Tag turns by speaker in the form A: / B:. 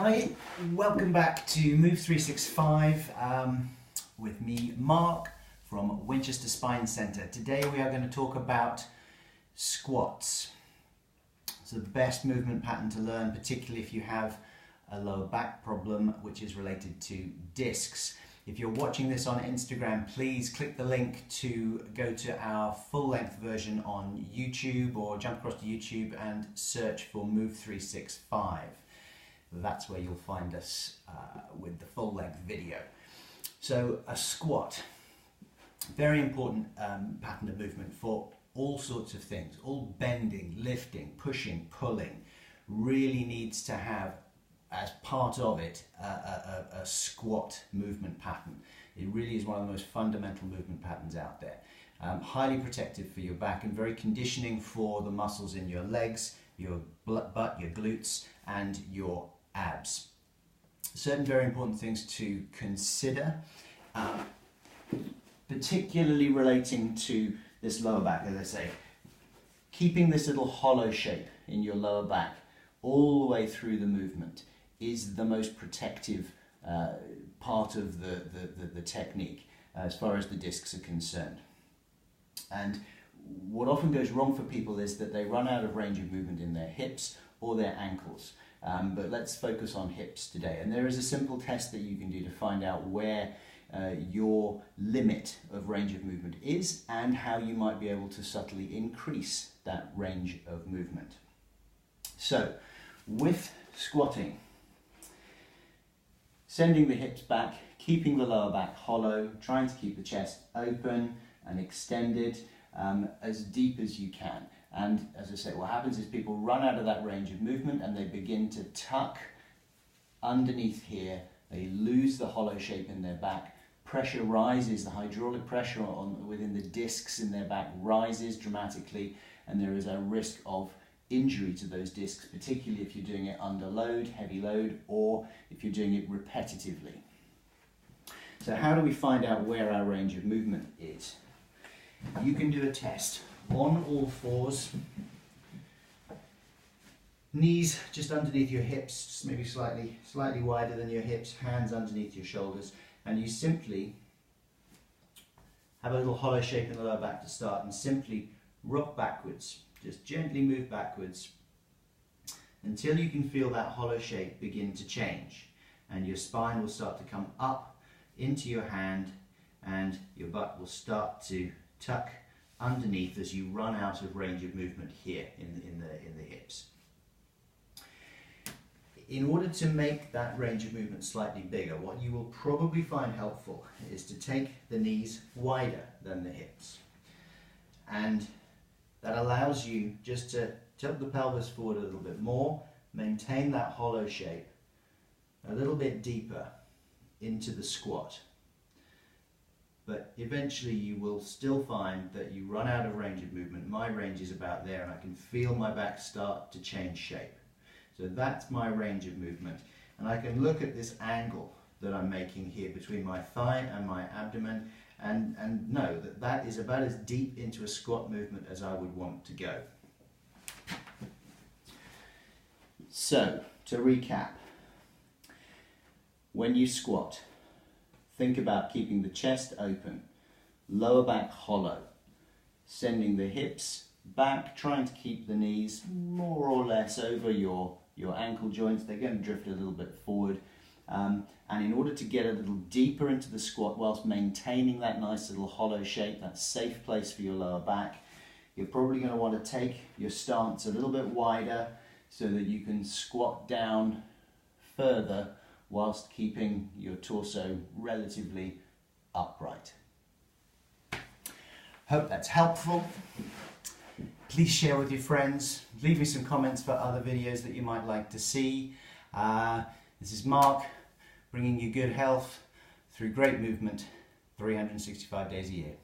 A: Hi, welcome back to Move365 with me, Mark, from Winchester Spine Centre. Today we are going to talk about squats. It's the best movement pattern to learn, particularly if you have a lower back problem which is related to discs. If you're watching this on Instagram, please click the link to go to our full-length version on YouTube, or jump across to YouTube and search for Move365. That's where you'll find us with the full-length video. So a squat, very important pattern of movement for all sorts of things. All bending, lifting, pushing, pulling really needs to have as part of it a squat movement pattern. It really is one of the most fundamental movement patterns out there. Highly protective for your back and very conditioning for the muscles in your legs, your butt, your glutes and your abs. Certain very important things to consider, particularly relating to this lower back, as I say. Keeping this little hollow shape in your lower back all the way through the movement is the most protective part of the technique as far as the discs are concerned. And what often goes wrong for people is that they run out of range of movement in their hips or their ankles. But let's focus on hips today. And there is a simple test that you can do to find out where your limit of range of movement is and how you might be able to subtly increase that range of movement. So, with squatting, sending the hips back, keeping the lower back hollow, trying to keep the chest open and extended as deep as you can. And as I say, what happens is people run out of that range of movement and they begin to tuck underneath here. They lose the hollow shape in their back. Pressure rises, the hydraulic pressure within the discs in their back rises dramatically, and there is a risk of injury to those discs, particularly if you're doing it under load, heavy load, or if you're doing it repetitively. So how do we find out where our range of movement is? You can do a test on all fours, knees just underneath your hips, just maybe slightly wider than your hips, hands underneath your shoulders, and you simply have a little hollow shape in the lower back to start and simply rock backwards. Just gently move backwards until you can feel that hollow shape begin to change, and your spine will start to come up into your hand and your butt will start to tuck underneath as you run out of range of movement here in the hips. In order to make that range of movement slightly bigger, what you will probably find helpful is to take the knees wider than the hips, and that allows you just to tilt the pelvis forward a little bit more, maintain that hollow shape a little bit deeper into the squat. But eventually you will still find that you run out of range of movement. My range is about there and I can feel my back start to change shape. So that's my range of movement. And I can look at this angle that I'm making here between my thigh and my abdomen and know that that is about as deep into a squat movement as I would want to go. So, to recap, when you squat, think about keeping the chest open, lower back hollow, sending the hips back, trying to keep the knees more or less over your ankle joints. They're going to drift a little bit forward. And in order to get a little deeper into the squat whilst maintaining that nice little hollow shape, that safe place for your lower back, you're probably going to want to take your stance a little bit wider so that you can squat down further whilst keeping your torso relatively upright. Hope that's helpful. Please share with your friends. Leave me some comments for other videos that you might like to see. This is Mark, bringing you good health through great movement 365 days a year.